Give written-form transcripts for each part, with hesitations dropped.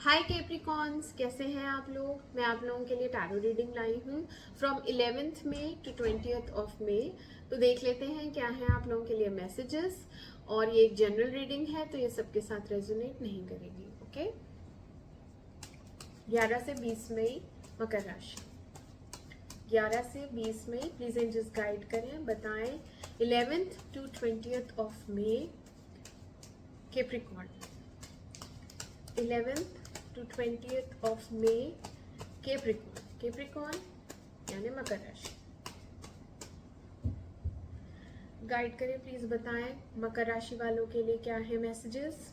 हाय Capricorns, कैसे हैं आप लोग। मैं आप लोगों के लिए टैरो रीडिंग लाई हूँ फ्रॉम 11th मई टू 20th ऑफ मई। तो देख लेते हैं क्या है आप लोगों के लिए मैसेजेस। और ये एक जनरल रीडिंग है तो ये सबके साथ रेजोनेट नहीं करेगी। ओके, 11 से 20 मई मकर राशि। 11 से 20 मई प्लीज एंजल्स गाइड करें, बताएं 11th टू 20th ऑफ मई Capricorn. 11th to 20th of May Capricorn यानी मकर राशि। गाइड करें प्लीज, बताएं मकर राशि वालों के लिए क्या है मैसेजेस।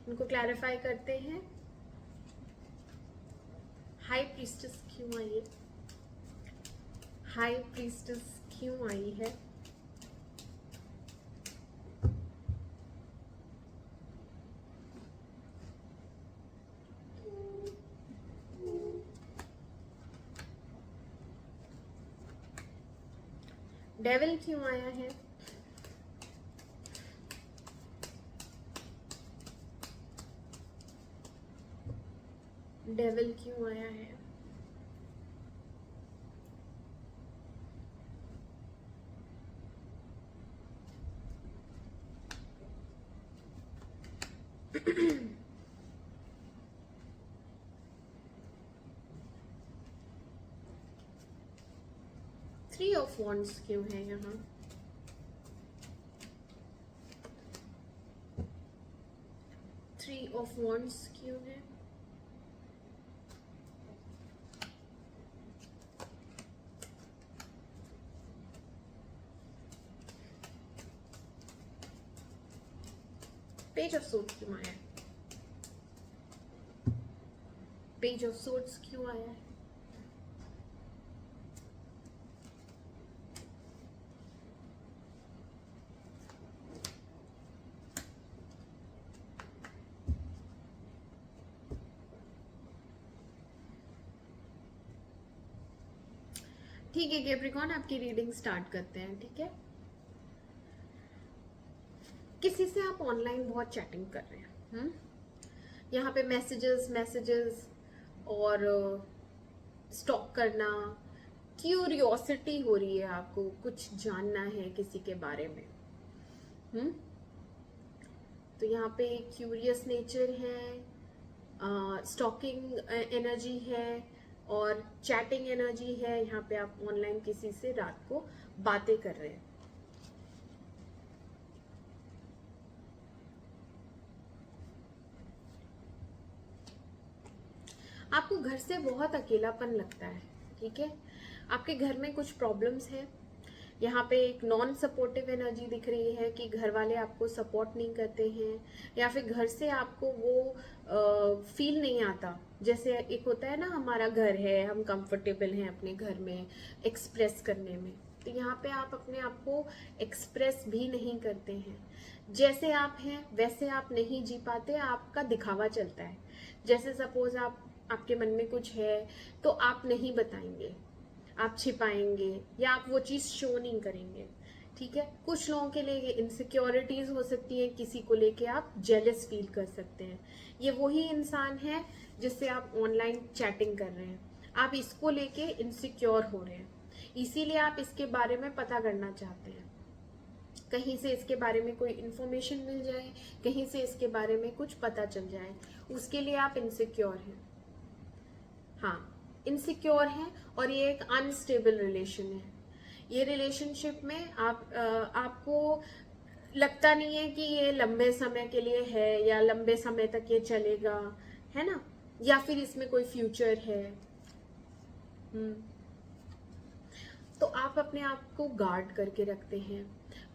इनको क्लैरिफाई करते हैं। हाई प्रीस्टेस क्यों आई है? हाई प्रीस्टेस क्यों आई है? डेविल क्यों आया है? डेविल क्यों आया है? थ्री ऑफ वॉन्ड्स क्यों है यहाँ? थ्री ऑफ वॉन्ड्स क्यों है? पेज ऑफ सोर्ड्स क्यों आया है? पेज ऑफ सोर्ड्स क्यों आया है? ठीक है कैप्रिकॉन, आपकी रीडिंग स्टार्ट करते हैं। ठीक है, किसी से आप ऑनलाइन बहुत चैटिंग कर रहे हैं। यहाँ पे मैसेजेस मैसेजेस और स्टॉक करना, क्यूरियोसिटी हो रही है, आपको कुछ जानना है किसी के बारे में। तो यहाँ पे क्यूरियस नेचर है, स्टॉकिंग एनर्जी है और चैटिंग एनर्जी है। यहाँ पे आप ऑनलाइन किसी से रात को बातें कर रहे हैं। आपको घर से बहुत अकेलापन लगता है। ठीक है, आपके घर में कुछ प्रॉब्लम्स हैं। यहाँ पे एक नॉन सपोर्टिव एनर्जी दिख रही है कि घर वाले आपको सपोर्ट नहीं करते हैं, या फिर घर से आपको वो फील नहीं आता। जैसे एक होता है ना, हमारा घर है, हम कंफर्टेबल हैं अपने घर में एक्सप्रेस करने में। तो यहाँ पे आप अपने आप को एक्सप्रेस भी नहीं करते हैं। जैसे आप हैं वैसे आप नहीं जी पाते, आपका दिखावा चलता है। जैसे सपोज आपके मन में कुछ है तो आप नहीं बताएंगे, आप छिपाएंगे या आप वो चीज शो नहीं करेंगे। ठीक है, कुछ लोगों के लिए ये इनसिक्योरिटीज हो सकती है, किसी को लेके आप जेलस फील कर सकते हैं। ये वही इंसान है जिससे आप ऑनलाइन चैटिंग कर रहे हैं, आप इसको लेके इनसिक्योर हो रहे हैं, इसीलिए आप इसके बारे में पता करना चाहते हैं। कहीं से इसके बारे में कोई इन्फॉर्मेशन मिल जाए, कहीं से इसके बारे में कुछ पता चल जाए, उसके लिए आप इनसिक्योर हैं। हाँ, इनसिक्योर हैं और ये एक अनस्टेबल रिलेशन है। ये रिलेशनशिप में आपको लगता नहीं है कि ये लंबे समय के लिए है या लंबे समय तक ये चलेगा, है ना, या फिर इसमें कोई फ्यूचर है। तो आप अपने आप को गार्ड करके रखते हैं।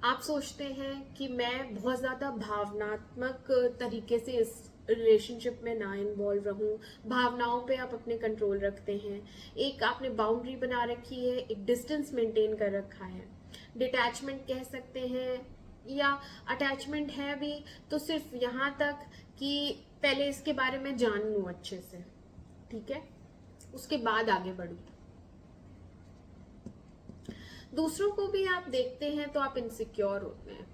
आप सोचते हैं कि मैं बहुत ज्यादा भावनात्मक तरीके से इस रिलेशनशिप में ना इन्वॉल्व रहूं। भावनाओं पे आप अपने कंट्रोल रखते हैं। एक आपने बाउंड्री बना रखी है, एक डिस्टेंस मेंटेन कर रखा है। डिटैचमेंट कह सकते हैं या अटैचमेंट है भी, तो सिर्फ यहाँ तक कि पहले इसके बारे में जान लूं अच्छे से, ठीक है, उसके बाद आगे बढ़ूं। दूसरों को भी आप देखते हैं तो आप इनसिक्योर होते हैं।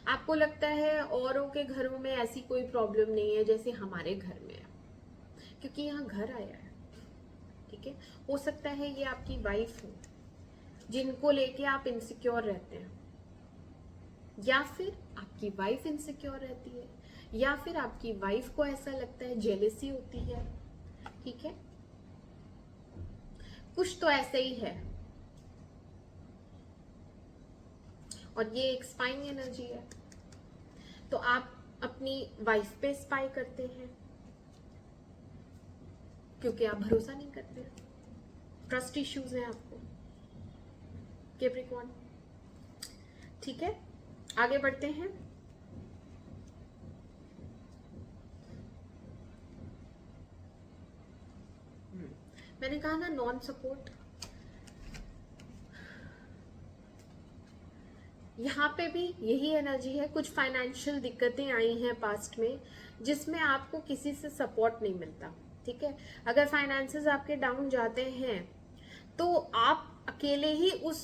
आपको लगता है औरों के घरों में ऐसी कोई प्रॉब्लम नहीं है जैसे हमारे घर में है, क्योंकि यहाँ घर आया है। ठीक है, हो सकता है ये आपकी वाइफ हो जिनको लेके आप इनसिक्योर रहते हैं, या फिर आपकी वाइफ इनसिक्योर रहती है, या फिर आपकी वाइफ को ऐसा लगता है, जेलेसी होती है। ठीक है, कुछ तो ऐसे ही है। और ये एक स्पाइंग एनर्जी है, तो आप अपनी वाइफ पे स्पाई करते हैं क्योंकि आप भरोसा नहीं करते, ट्रस्ट इश्यूज हैं आपको, कैप्रिकॉर्न। ठीक है, आगे बढ़ते हैं। मैंने कहा ना नॉन सपोर्ट, यहाँ पे भी यही एनर्जी है। कुछ फाइनेंशियल दिक्कतें आई हैं पास्ट में जिसमें आपको किसी से सपोर्ट नहीं मिलता। ठीक है, अगर फाइनेंसेस आपके डाउन जाते हैं तो आप अकेले ही उस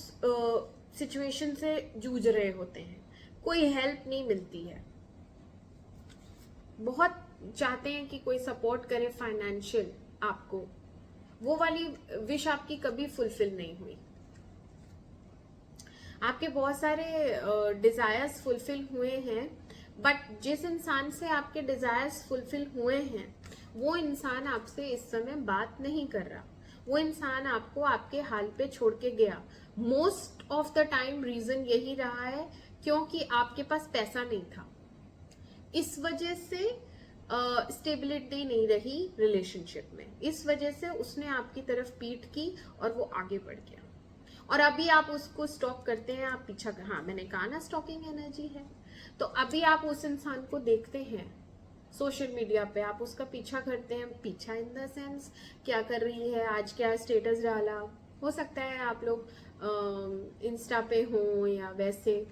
सिचुएशन से जूझ रहे होते हैं, कोई हेल्प नहीं मिलती है। बहुत चाहते हैं कि कोई सपोर्ट करे फाइनेंशियल आपको, वो वाली विश आपकी कभी फुलफिल नहीं हुई। आपके बहुत सारे डिजायर्स फुलफिल हुए हैं, बट जिस इंसान से आपके डिजायर्स फुलफिल हुए हैं वो इंसान आपसे इस समय बात नहीं कर रहा, वो इंसान आपको आपके हाल पे छोड़ के गया। Most of the time reason यही रहा है क्योंकि आपके पास पैसा नहीं था, इस वजह से स्टेबिलिटी नहीं रही रिलेशनशिप में, इस वजह से उसने आपकी तरफ पीठ की और वो आगे बढ़ गया। और अभी आप उसको स्टॉक करते हैं, आप पीछा, हाँ मैंने कहा ना स्टॉकिंग एनर्जी है, तो अभी आप उस इंसान को देखते हैं सोशल मीडिया पे, आप उसका पीछा करते हैं। पीछा इन द सेंस क्या कर रही है, आज क्या स्टेटस डाला, हो सकता है आप लोग इंस्टा पे हो या वैसे,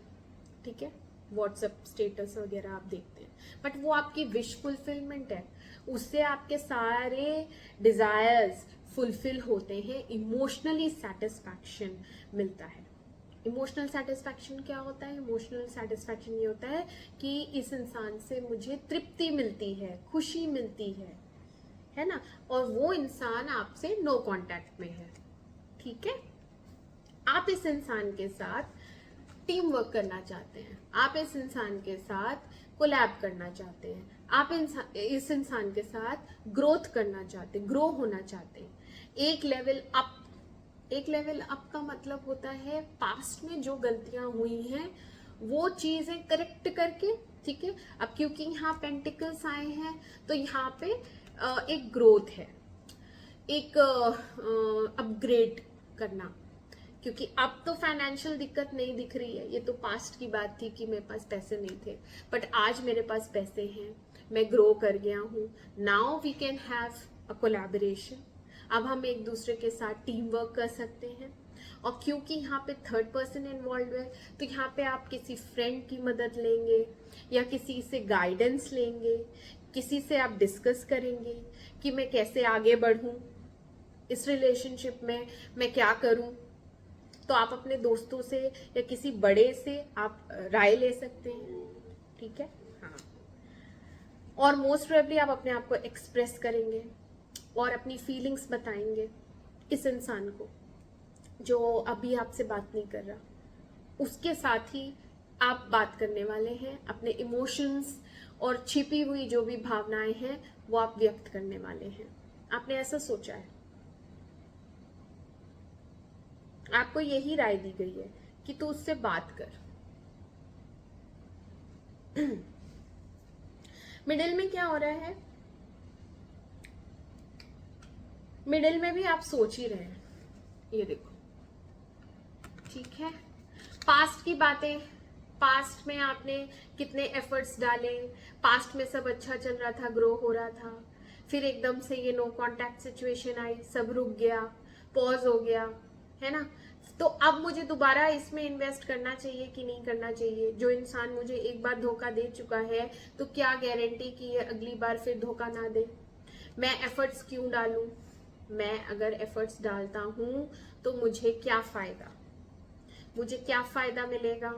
ठीक है, व्हाट्सएप स्टेटस वगैरह आप देखते हैं, बट वो आपकी विश फुलफिलमेंट है, उससे आपके सारे डिजायर्स फुलफिल होते हैं, इमोशनली सेटिस्फैक्शन मिलता है। इमोशनल सेटिस्फैक्शन क्या होता है? इमोशनल सेटिस्फैक्शन ये होता है कि इस इंसान से मुझे तृप्ति मिलती है, खुशी मिलती है ना, और वो इंसान आपसे नो कांटेक्ट में है। ठीक है, आप इस इंसान के साथ टीम वर्क करना चाहते हैं, आप इस इंसान के साथ कोलैब करना चाहते हैं, आप इस इंसान के साथ ग्रोथ करना चाहते हैं, ग्रो होना चाहते हैं, एक लेवल अप। एक लेवल अप का मतलब होता है पास्ट में जो गलतियां हुई हैं वो चीजें करेक्ट करके। ठीक है, अब क्योंकि यहाँ पेंटिकल्स आए हैं तो यहाँ पे एक ग्रोथ है, एक अपग्रेड करना, क्योंकि अब तो फाइनेंशियल दिक्कत नहीं दिख रही है, ये तो पास्ट की बात थी कि मेरे पास पैसे नहीं थे, बट आज मेरे पास पैसे हैं, मैं ग्रो कर गया हूँ। Now we can have a collaboration, अब हम एक दूसरे के साथ टीम वर्क कर सकते हैं। और क्योंकि यहाँ पे थर्ड पर्सन इन्वॉल्व है तो यहाँ पे आप किसी फ्रेंड की मदद लेंगे या किसी से गाइडेंस लेंगे, किसी से आप डिस्कस करेंगे कि मैं कैसे आगे बढ़ूं इस रिलेशनशिप में, मैं क्या करूं। तो आप अपने दोस्तों से या किसी बड़े से आप राय ले सकते हैं। ठीक है, हाँ, और मोस्ट प्रोबेबली आप अपने आप को एक्सप्रेस करेंगे और अपनी फीलिंग्स बताएंगे इस इंसान को जो अभी आपसे बात नहीं कर रहा, उसके साथ ही आप बात करने वाले हैं, अपने इमोशंस और छिपी हुई जो भी भावनाएं हैं वो आप व्यक्त करने वाले हैं। आपने ऐसा सोचा है, आपको यही राय दी गई है कि तू उससे बात कर। मिडिल में क्या हो रहा है? मिडिल में भी आप सोच ही रहे हैं, ये देखो। ठीक है, पास्ट की बातें, पास्ट में आपने कितने एफर्ट्स डाले, पास्ट में सब अच्छा चल रहा था, ग्रो हो रहा था, फिर एकदम से ये नो कांटेक्ट सिचुएशन आई, सब रुक गया, पॉज हो गया, है ना। तो अब मुझे दोबारा इसमें इन्वेस्ट करना चाहिए कि नहीं करना चाहिए? जो इंसान मुझे एक बार धोखा दे चुका है तो क्या गारंटी कि ये अगली बार फिर धोखा ना दे? मैं एफर्ट्स क्यों डालूं? मैं अगर एफर्ट्स डालता हूं तो मुझे क्या फायदा? मुझे क्या फायदा मिलेगा,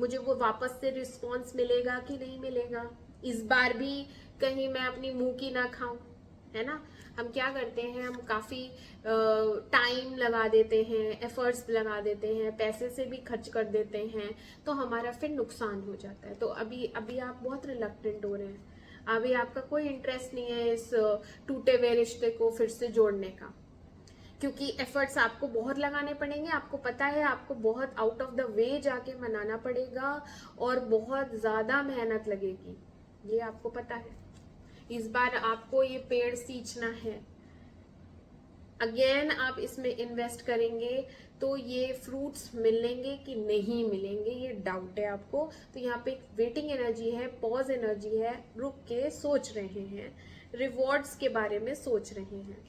मुझे वो वापस से रिस्पॉन्स मिलेगा कि नहीं मिलेगा, इस बार भी कहीं मैं अपनी मुंह की ना खाऊं, है ना। हम क्या करते हैं, हम काफी टाइम लगा देते हैं, एफर्ट्स लगा देते हैं, पैसे से भी खर्च कर देते हैं, तो हमारा फिर नुकसान हो जाता है। तो अभी अभी आप बहुत रिलक्टेंट हो रहे हैं, अभी आपका कोई इंटरेस्ट नहीं है इस टूटे हुए रिश्ते को फिर से जोड़ने का, क्योंकि एफर्ट्स आपको बहुत लगाने पड़ेंगे। आपको पता है आपको बहुत आउट ऑफ द वे जाके मनाना पड़ेगा और बहुत ज्यादा मेहनत लगेगी, ये आपको पता है। इस बार आपको ये पेड़ सींचना है, अगेन आप इसमें इन्वेस्ट करेंगे तो ये फ्रूट्स मिलेंगे कि नहीं मिलेंगे, ये डाउट है आपको। तो यहाँ पे एक वेटिंग एनर्जी है, पॉज एनर्जी है, रुक के सोच रहे हैं, रिवॉर्ड्स के बारे में सोच रहे हैं,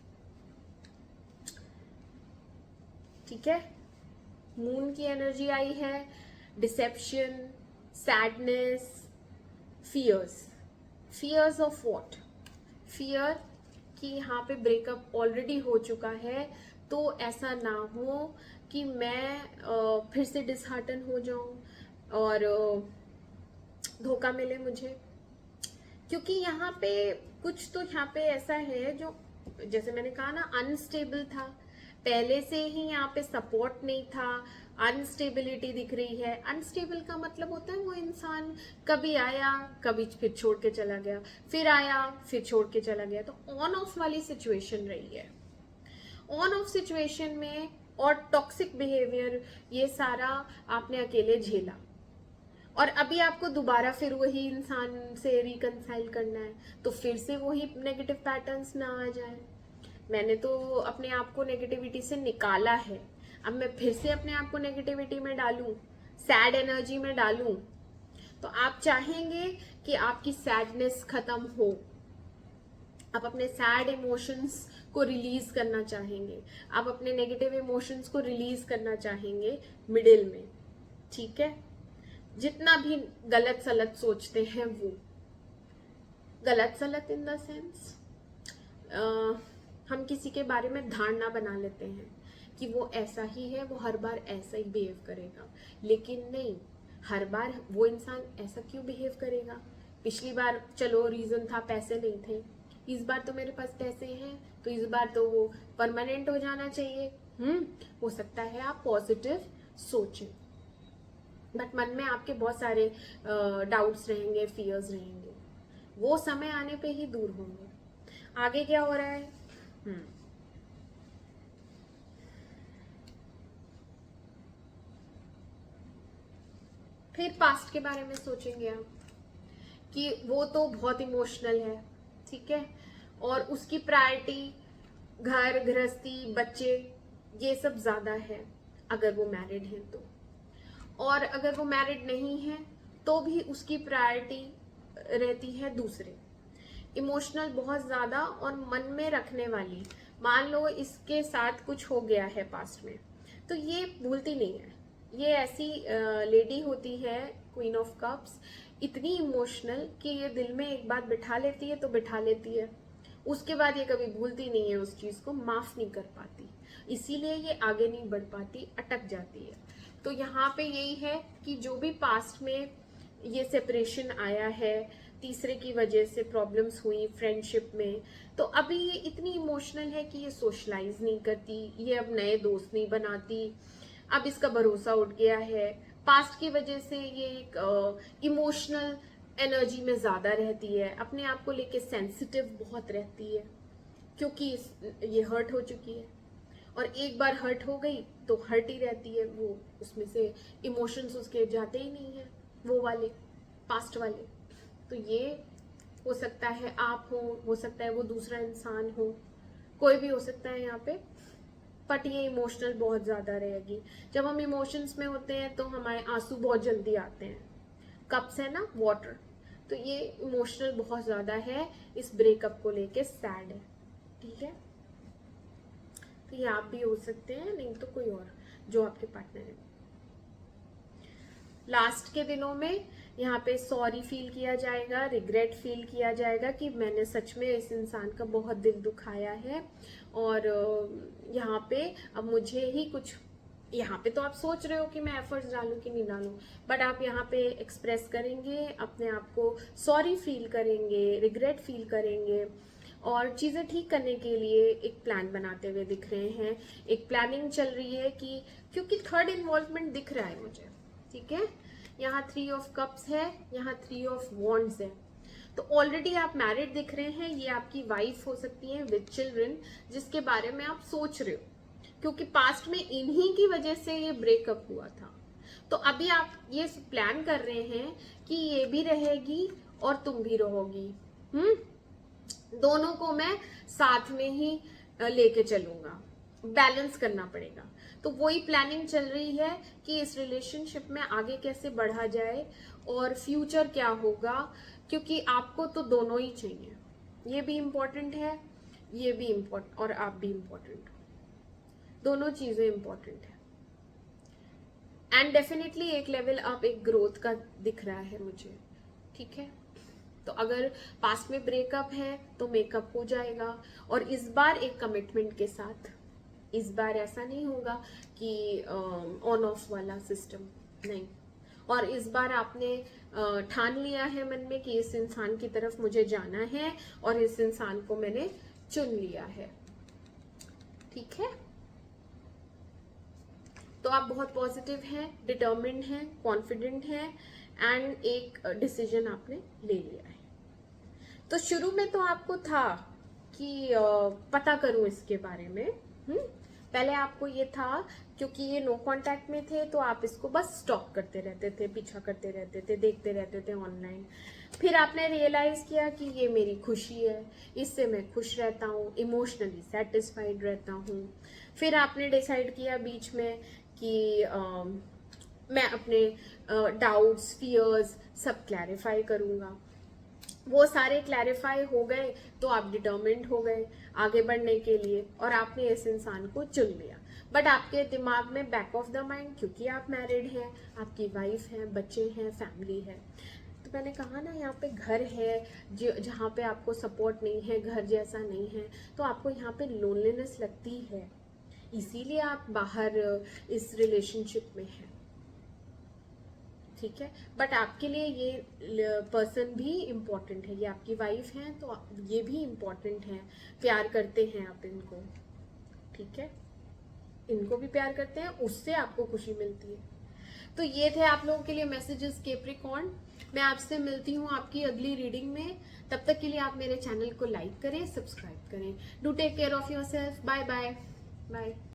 ठीक है। मून की एनर्जी आई है, deception, sadness, fears. Fears of what? Fear कि यहाँ पे ब्रेकअप ऑलरेडी हो चुका है, तो ऐसा ना हो कि मैं फिर से डिसहार्टन हो जाऊं और धोखा मिले मुझे। क्योंकि यहाँ पे कुछ तो यहाँ पे ऐसा है जो, जैसे मैंने कहा ना, अनस्टेबल था, पहले से ही यहाँ पे सपोर्ट नहीं था, अनस्टेबिलिटी दिख रही है। अनस्टेबल का मतलब होता है वो इंसान कभी आया, कभी फिर छोड़ के चला गया, फिर आया, फिर छोड़ के चला गया। तो ऑन ऑफ वाली सिचुएशन रही है, ऑन ऑफ सिचुएशन में, और टॉक्सिक बिहेवियर, ये सारा आपने अकेले झेला, और अभी आपको दोबारा फिर वही इंसान से रिकंसाइल करना है, तो फिर से वही नेगेटिव पैटर्न्स ना आ जाए। मैंने तो अपने आप को नेगेटिविटी से निकाला है, अब मैं फिर से अपने आप को नेगेटिविटी में डालूं, सैड एनर्जी में डालूं, तो आप चाहेंगे कि आपकी सैडनेस खत्म हो, आप अपने सैड इमोशंस को रिलीज करना चाहेंगे, आप अपने नेगेटिव इमोशंस को रिलीज करना चाहेंगे मिडिल में, ठीक है। जितना भी गलत सलत सोचते हैं वो गलत सलत इन द सेंस, हम किसी के बारे में धारणा बना लेते हैं कि वो ऐसा ही है, वो हर बार ऐसा ही बिहेव करेगा, लेकिन नहीं, हर बार वो इंसान ऐसा क्यों बिहेव करेगा। पिछली बार चलो रीजन था पैसे नहीं थे, इस बार तो मेरे पास पैसे हैं, तो इस बार तो वो परमानेंट हो जाना चाहिए। हो सकता है आप पॉजिटिव सोचें, बट मन में आपके बहुत सारे डाउट्स रहेंगे, फियर्स रहेंगे, वो समय आने पे ही दूर होंगे। आगे क्या हो रहा है? फिर पास्ट के बारे में सोचेंगे आप कि वो तो बहुत इमोशनल है, ठीक है, और उसकी प्रायोरिटी घर गृहस्थी बच्चे ये सब ज्यादा है, अगर वो मैरिड है तो। और अगर वो मैरिड नहीं है तो भी उसकी प्रायोरिटी रहती है दूसरे, इमोशनल बहुत ज्यादा और मन में रखने वाली। मान लो इसके साथ कुछ हो गया है पास्ट में, तो ये भूलती नहीं है। ये ऐसी लेडी होती है, क्वीन ऑफ कप्स, इतनी इमोशनल कि ये दिल में एक बात बिठा लेती है तो बिठा लेती है, उसके बाद ये कभी भूलती नहीं है, उस चीज को माफ नहीं कर पाती, इसीलिए ये आगे नहीं बढ़ पाती, अटक जाती है। तो यहाँ पे यही है कि जो भी पास्ट में ये सेपरेशन आया है, तीसरे की वजह से प्रॉब्लम्स हुई फ्रेंडशिप में, तो अभी ये इतनी इमोशनल है कि ये सोशलाइज नहीं करती, ये अब नए दोस्त नहीं बनाती, अब इसका भरोसा उठ गया है। पास्ट की वजह से ये एक इमोशनल एनर्जी में ज्यादा रहती है, अपने आप को लेके सेंसिटिव बहुत रहती है, क्योंकि ये हर्ट हो चुकी है, और एक बार हर्ट हो गई तो हर्ट ही रहती है वो, उसमें से इमोशंस उसके जाते ही नहीं है, वो वाले पास्ट वाले। तो ये हो सकता है आप हो सकता है वो दूसरा इंसान हो, कोई भी हो सकता है यहाँ पे, बट ये इमोशनल बहुत ज्यादा रहेगी। जब हम इमोशंस में होते हैं तो हमारे आंसू बहुत जल्दी आते हैं, कप्स है ना वाटर, तो ये इमोशनल बहुत ज्यादा है, इस ब्रेकअप को लेके सैड है, ठीक है। तो ये आप भी हो सकते हैं, नहीं तो कोई और जो आपके पार्टनर है। लास्ट के दिनों में यहाँ पे सॉरी फील किया जाएगा, रिग्रेट फील किया जाएगा कि मैंने सच में इस इंसान का बहुत दिल दुखाया है, और यहाँ पे अब मुझे ही कुछ यहाँ पे तो आप सोच रहे हो कि मैं एफर्ट्स डालूं कि नहीं डालूं, बट आप यहाँ पे एक्सप्रेस करेंगे अपने आप को, सॉरी फील करेंगे, रिग्रेट फील करेंगे, और चीज़ें ठीक करने के लिए एक प्लान बनाते हुए दिख रहे हैं। एक प्लानिंग चल रही है कि, क्योंकि थर्ड इन्वॉल्वमेंट दिख रहा है मुझे, ठीक है। यहाँ 3 ऑफ कप्स है, यहाँ 3 ऑफ वॉन्ड्स है। तो ऑलरेडी आप मैरिड दिख रहे हैं, ये आपकी वाइफ हो सकती है विद चिल्ड्रन, जिसके बारे में आप सोच रहे हो, क्योंकि पास्ट में इन्हीं की वजह से ये ब्रेकअप हुआ था। तो अभी आप ये प्लान कर रहे हैं कि ये भी रहेगी और तुम भी रहोगी, दोनों को मैं साथ में ही लेके चलूंगा, बैलेंस करना पड़ेगा। तो वही प्लानिंग चल रही है कि इस रिलेशनशिप में आगे कैसे बढ़ा जाए और फ्यूचर क्या होगा, क्योंकि आपको तो दोनों ही चाहिए, ये भी इम्पोर्टेंट है, ये भी इम्पोर्टेंट, और आप भी इम्पोर्टेंट, दोनों चीजें इम्पोर्टेंट है। एंड डेफिनेटली एक लेवल अप, एक ग्रोथ का दिख रहा है मुझे, ठीक है। तो अगर पास्ट में ब्रेकअप है तो मेकअप हो जाएगा, और इस बार एक कमिटमेंट के साथ, इस बार ऐसा नहीं होगा कि ऑन ऑफ वाला सिस्टम नहीं, और इस बार आपने ठान लिया है मन में कि इस इंसान की तरफ मुझे जाना है और इस इंसान को मैंने चुन लिया है, ठीक है। तो आप बहुत पॉजिटिव हैं, डिटर्मिन्ड हैं, कॉन्फिडेंट हैं, एंड एक डिसीजन आपने ले लिया है। तो शुरू में तो आपको था कि पता करूं इसके बारे में, पहले आपको ये था, क्योंकि ये नो कांटेक्ट में थे तो आप इसको बस स्टॉक करते रहते थे, पीछा करते रहते थे, देखते रहते थे ऑनलाइन। फिर आपने रियलाइज किया कि ये मेरी खुशी है, इससे मैं खुश रहता हूँ, इमोशनली सेटिस्फाइड रहता हूँ। फिर आपने डिसाइड किया बीच में कि मैं अपने डाउट्स, फियर्स सब क्लैरिफाई करूँगा। वो सारे क्लैरिफाई हो गए तो आप डिटर्मिन्ड हो गए आगे बढ़ने के लिए, और आपने इस इंसान को चुन लिया। बट आपके दिमाग में बैक ऑफ द माइंड, क्योंकि आप मैरिड हैं, आपकी वाइफ है, बच्चे हैं, फैमिली है, तो मैंने कहा ना, यहाँ पे घर है जहाँ पे आपको सपोर्ट नहीं है, घर जैसा नहीं है, तो आपको यहाँ पे लोनलीनेस लगती है, इसीलिए आप बाहर इस रिलेशनशिप में हैं, ठीक है। बट आपके लिए ये पर्सन भी इम्पोर्टेंट है, ये आपकी वाइफ है तो ये भी इम्पोर्टेंट है, प्यार करते हैं आप इनको, ठीक है, इनको भी प्यार करते हैं, उससे आपको खुशी मिलती है। तो ये थे आप लोगों के लिए मैसेजेस कैप्रिकॉर्न। मैं आपसे मिलती हूँ आपकी अगली रीडिंग में, तब तक के लिए आप मेरे चैनल को लाइक करें, सब्सक्राइब करें। Do take care of yourself, bye bye bye.